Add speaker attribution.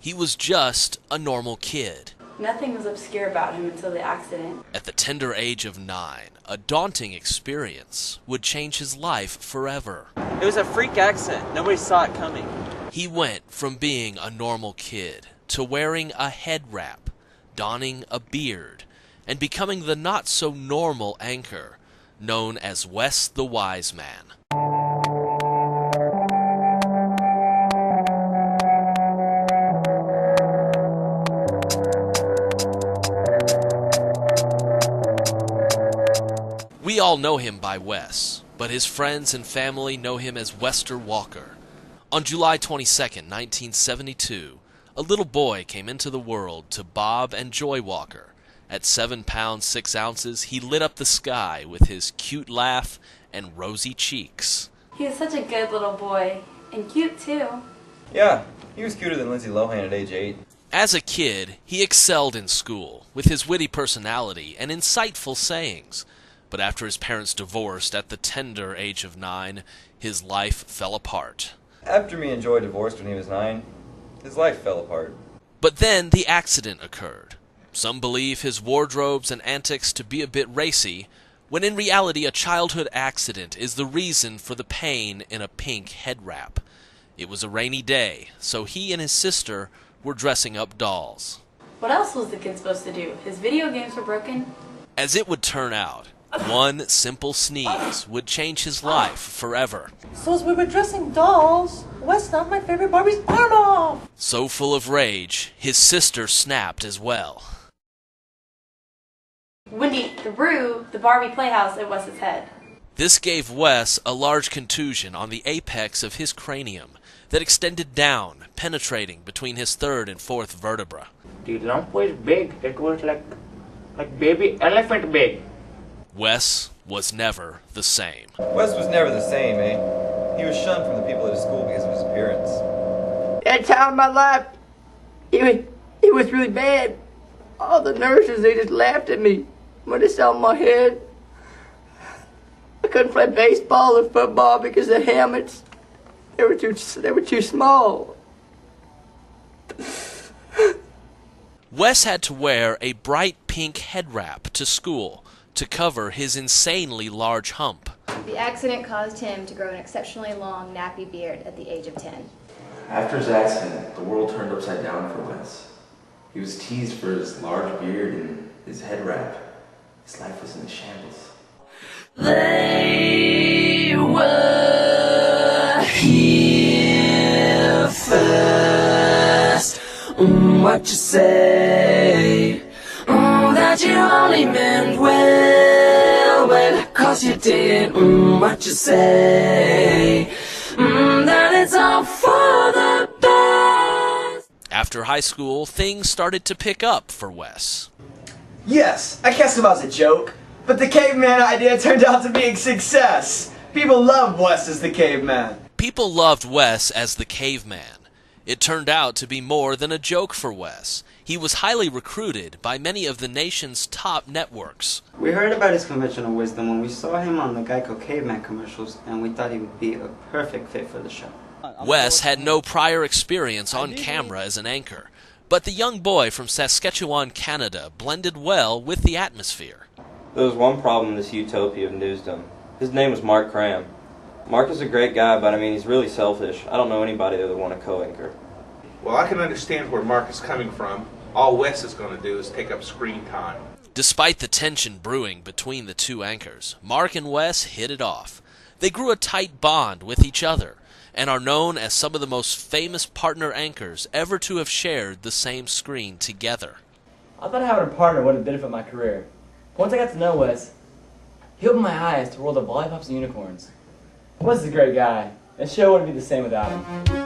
Speaker 1: He was just a normal kid.
Speaker 2: Nothing was obscure about him until the accident.
Speaker 1: At the tender age of 9, a daunting experience would change his life forever.
Speaker 3: It was a freak accident. Nobody saw it coming.
Speaker 1: He went from being a normal kid to wearing a head wrap, donning a beard, and becoming the not-so-normal anchor known as Wes the Wiseman. We all know him by Wes, but his friends and family know him as Wester Walker. On July 22, 1972, a little boy came into the world to Bob and Joy Walker. At 7 pounds 6 ounces, he lit up the sky with his cute laugh and rosy cheeks.
Speaker 2: He was such a good little boy, and cute too.
Speaker 4: Yeah, he was cuter than Lindsay Lohan at age 8.
Speaker 1: As a kid, he excelled in school with his witty personality and insightful sayings. But after his parents divorced at the tender age of 9, his life fell apart.
Speaker 4: After me and Joy divorced when he was 9, his life fell apart.
Speaker 1: But then the accident occurred. Some believe his wardrobes and antics to be a bit racy, when in reality a childhood accident is the reason for the pain in a pink head wrap. It was a rainy day, so he and his sister were dressing up dolls.
Speaker 2: What else was the kid supposed to do? His video games were broken?
Speaker 1: As it would turn out, one simple sneeze would change his life forever.
Speaker 5: So as we were dressing dolls, Wes knocked my favorite Barbie's arm off!
Speaker 1: So full of rage, his sister snapped as well.
Speaker 2: Wendy threw the Barbie playhouse at Wes's head.
Speaker 1: This gave Wes a large contusion on the apex of his cranium that extended down, penetrating between his 3rd and 4th vertebra.
Speaker 6: The lump was big. It was like baby elephant big.
Speaker 1: Wes was never the same.
Speaker 4: Wes was never the same, eh? He was shunned from the people at his school because of his appearance.
Speaker 6: That time of my life, it was really bad. All the nurses, they just laughed at me when they saw my head. I couldn't play baseball or football because the helmets, they were too small.
Speaker 1: Wes had to wear a bright pink head wrap to school to cover his insanely large hump.
Speaker 7: The accident caused him to grow an exceptionally long, nappy beard at the age of 10.
Speaker 8: After his accident, the world turned upside down for Wes. He was teased for his large beard and his head wrap. His life was in shambles.
Speaker 9: They were here first. What you say? That you only meant well, 'cause you did. What you say? That it's all for the best.
Speaker 1: After high school, things started to pick up for Wes.
Speaker 10: Yes, I cast him as a joke, but the caveman idea turned out to be a success. People loved Wes as the caveman.
Speaker 1: People loved Wes as the caveman. It turned out to be more than a joke for Wes. He was highly recruited by many of the nation's top networks.
Speaker 11: We heard about his conventional wisdom when we saw him on the Geico Caveman commercials, and we thought he would be a perfect fit for the show.
Speaker 1: Wes had no prior experience on camera as an anchor, but the young boy from Saskatchewan, Canada, blended well with the atmosphere.
Speaker 12: There was one problem in this utopia of newsdom. His name was Mark Kram. Mark is a great guy, but I mean, he's really selfish. I don't know anybody that would want to co-anchor.
Speaker 13: Well, I can understand where Mark is coming from. All Wes is going to do is take up screen time.
Speaker 1: Despite the tension brewing between the two anchors, Mark and Wes hit it off. They grew a tight bond with each other and are known as some of the most famous partner anchors ever to have shared the same screen together.
Speaker 14: I thought having a partner would have benefited my career. Once I got to know Wes, he opened my eyes to the world of lollipops and unicorns. Wes is a great guy. The show wouldn't be the same without him.